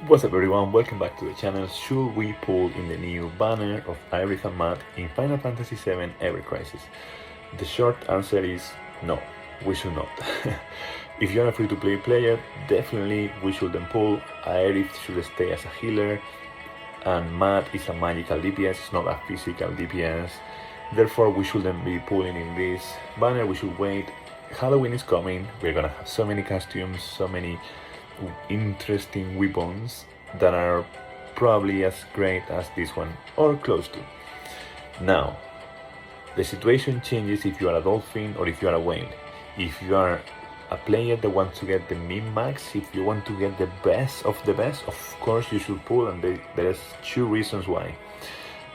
What's up everyone, welcome back to the channel. Should we pull in the new banner of Aerith Matt in Final Fantasy VII Ever Crisis? The short answer is no, we should not. If you're a free-to-play player, definitely we shouldn't pull. Aerith should stay as a healer, and Matt is a magical DPS, it's not a physical DPS. Therefore, we shouldn't be pulling in this banner, we should wait. Halloween is coming, we're gonna have so many costumes, so many interesting weapons that are probably as great as this one, or close to. Now, the situation changes if you are a dolphin or if you are a whale. If you are a player that wants to get the min-max, if you want to get the best of the best, of course you should pull, and there's two reasons why.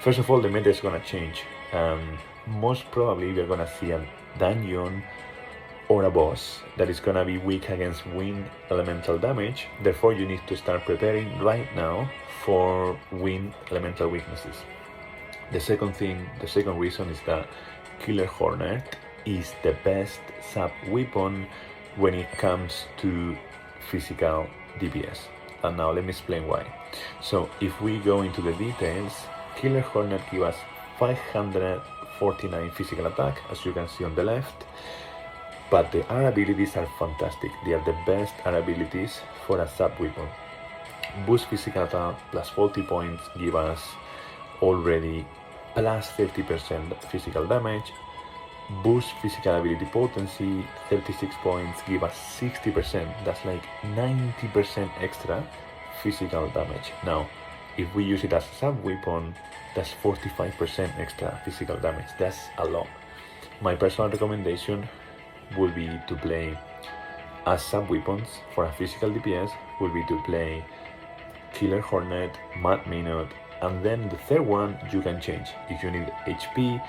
First of all, the meta is gonna change. Most probably we're gonna see a dungeon or a boss that is gonna be weak against wind elemental damage. Therefore, you need to start preparing right now for wind elemental weaknesses. The second reason is that Killer Hornet is the best sub weapon when it comes to physical DPS. And now let me explain why. So if we go into the details, Killer Hornet gives us 549 physical attack, as you can see on the left. But the R abilities are fantastic. They are the best R abilities for a sub-weapon. Boost physical attack plus 40 points give us already plus 30% physical damage. Boost physical ability potency, 36 points give us 60%. That's like 90% extra physical damage. Now, if we use it as a sub-weapon, that's 45% extra physical damage. That's a lot. My personal recommendation will be to play as sub-weapons for a physical DPS, will be to play Killer Hornet, Mad Minute, and then the third one you can change. If you need HP,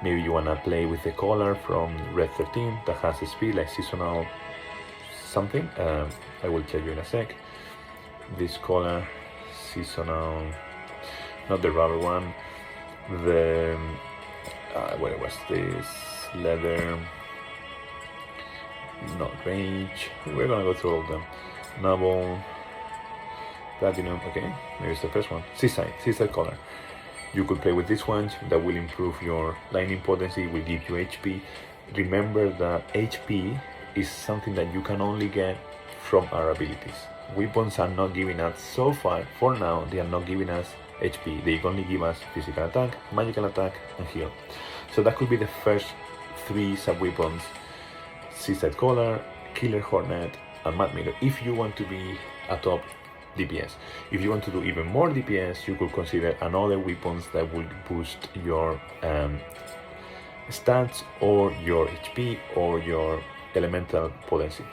maybe you wanna play with the collar from Red 13 that has a speed like seasonal something. I will tell you in a sec. This collar, seasonal, not the rubber one, the, where was this, leather, not rage, we're gonna go through all of them. Noble, platinum, okay, maybe it's the first one. Seaside color. You could play with this one, that will improve your lightning potency, will give you HP. Remember that HP is something that you can only get from our abilities. Weapons are not giving us, so far, for now, they are not giving us HP. They only give us physical attack, magical attack, and heal. So that could be the first three sub-weapons: Seaside Collar, Killer Hornet, and Mad Mirror. If you want to be a top DPS. If you want to do even more DPS, you could consider another weapons that will boost your stats or your HP or your elemental potency.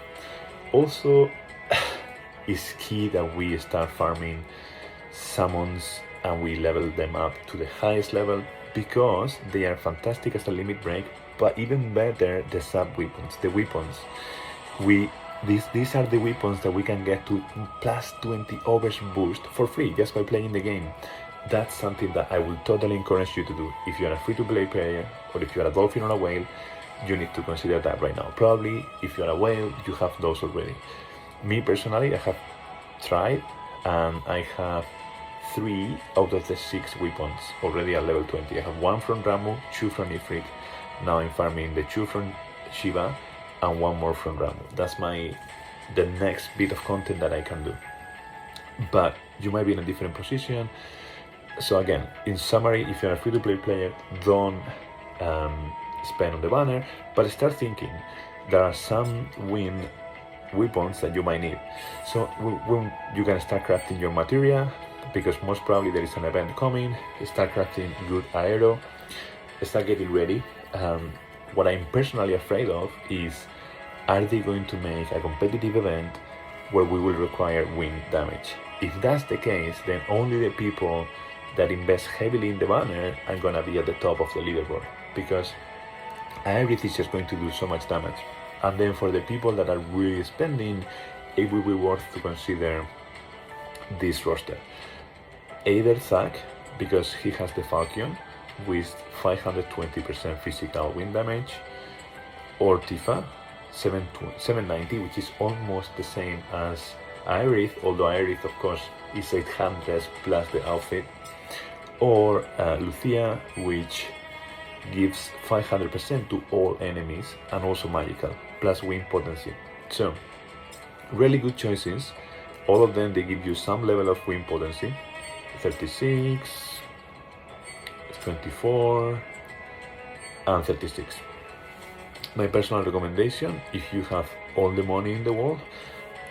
Also, it's key that we start farming summons and we level them up to the highest level, because they are fantastic as a limit break, but even better the sub-weapons, the weapons. These are the weapons that we can get to plus 20 overs boost for free just by playing the game. That's something that I will totally encourage you to do. If you're a free-to-play player, or if you're a dolphin or a whale, you need to consider that right now. Probably if you're a whale, you have those already. Me personally, I have tried, and I have 3 out of the 6 weapons already at level 20. I have 1 from Ramu, 2 from Ifrit. Now I'm farming the 2 from Shiva and 1 more from Ramu. That's the next bit of content that I can do. But you might be in a different position. So again, in summary, if you're a free-to-play player, don't spend on the banner, but start thinking there are some wind weapons that you might need. So when you can start crafting your materia, because most probably there is an event coming, start crafting good aero, start getting ready. What I'm personally afraid of is, are they going to make a competitive event where we will require wind damage? If that's the case, then only the people that invest heavily in the banner are gonna be at the top of the leaderboard, because Aerith is just going to do so much damage. And then for the people that are really spending, it will be worth to consider this roster. Either Zack, because he has the Falcon with 520% physical wind damage, or Tifa, 790, which is almost the same as Aerith, although Aerith of course is 800 plus the outfit, or Lucia, which gives 500% to all enemies and also magical, plus wind potency. So, really good choices. All of them, they give you some level of wind potency, 36, 24, and 36. My personal recommendation, if you have all the money in the world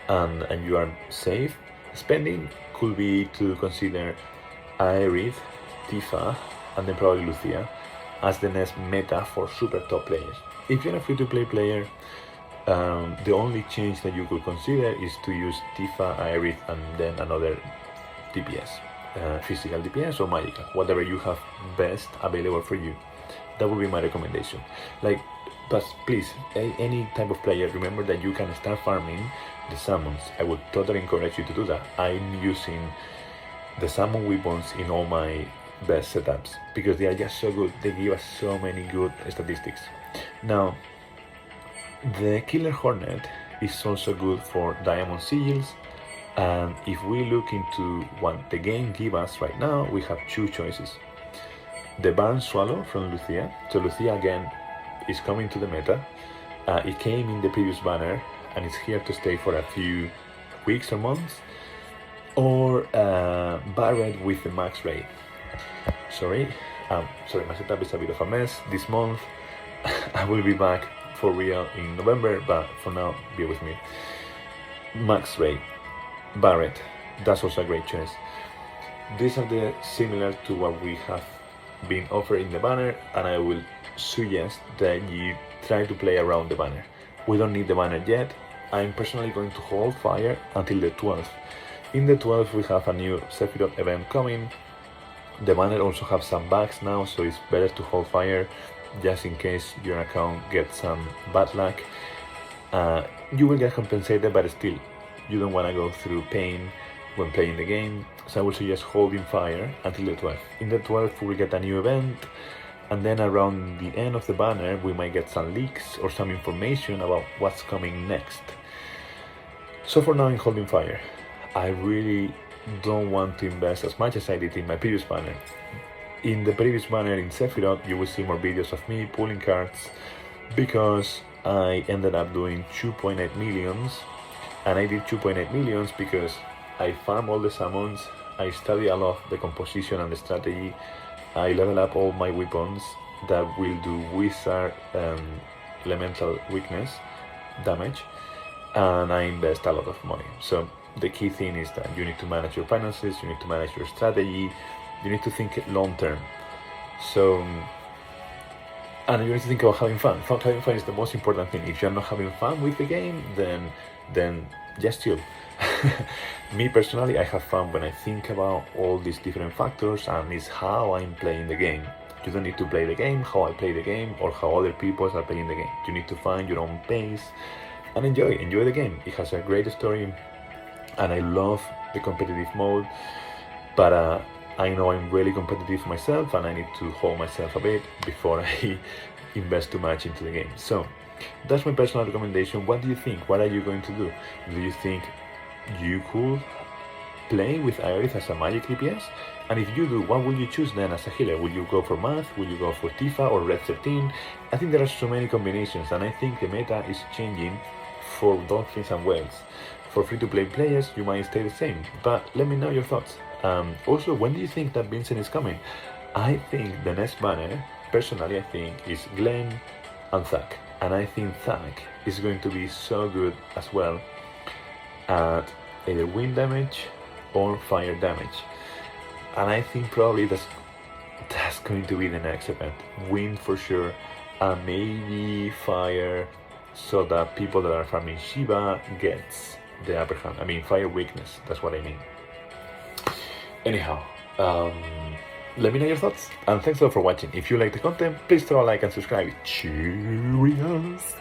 and you are safe spending, could be to consider Aerith, Tifa, and then probably Lucia as the next meta for super top players. If you're a free-to-play player, the only change that you could consider is to use Tifa, Aerith, and then another DPS, physical DPS or magical, whatever you have best available for you. That would be my recommendation. But please, any type of player, remember that you can start farming the summons. I would totally encourage you to do that. I'm using the summon weapons in all my best setups because they are just so good. They give us so many good statistics. Now, the Killer Hornet is also good for diamond sigils, and if we look into what the game gives us right now, we have two choices. The Barn Swallow from Lucia. So Lucia again is coming to the meta. It came in the previous banner and it's here to stay for a few weeks or months. Or Barret with the max rate. Sorry, my setup is a bit of a mess this month. I will be back for real in November, but for now, be with me. Max rate, Barret, that's also a great choice. These are the similar to what we have been offered in the banner, and I will suggest that you try to play around the banner. We don't need the banner yet. I'm personally going to hold fire until the 12th. In the 12th we have a new Sephiroth event coming. The banner also has some bugs now, so it's better to hold fire just in case your account gets some bad luck. You will get compensated, but still you don't want to go through pain when playing the game, so I would suggest holding fire until the 12th. In the 12th we will get a new event, and then around the end of the banner we might get some leaks or some information about what's coming next. So for now I'm holding fire. I really don't want to invest as much as I did in my previous banner. In the previous banner in Sephiroth you will see more videos of me pulling cards because I ended up doing 2.8 millions, and I did 2.8 millions because I farm all the summons, I study a lot the composition and the strategy, I level up all my weapons that will do wizard elemental weakness damage, and I invest a lot of money. So the key thing is that you need to manage your finances, you need to manage your strategy, you need to think long term. So, and you need to think about having fun. Having fun is the most important thing. If you're not having fun with the game, then just chill. Me personally, I have fun when I think about all these different factors, and it's how I'm playing the game. You don't need to play the game how I play the game or how other people are playing the game. You need to find your own pace and enjoy the game. It has a great story, and I love the competitive mode, but I know I'm really competitive myself, and I need to hold myself a bit before I invest too much into the game. So that's my personal recommendation. What do you think? What are you going to do? Do you think you could play with Aerith as a magic DPS? And if you do, what will you choose then as a healer? Will you go for Math? Will you go for Tifa or Red 13? I think there are so many combinations, and I think the meta is changing for Dolphins and Whales. For free-to-play players, you might stay the same, but let me know your thoughts. Also, when do you think that Vincent is coming? I think the next banner, personally, I think is Glenn and Zack. And I think Zack is going to be so good as well at either wind damage or fire damage. And I think probably that's going to be the next event. Wind for sure, and maybe fire, so that people that are farming Shiva gets the upper hand. I mean fire weakness, that's what I mean. Anyhow, let me know your thoughts, and thanks a lot for watching. If you like the content, please throw a like and subscribe. Cheerios!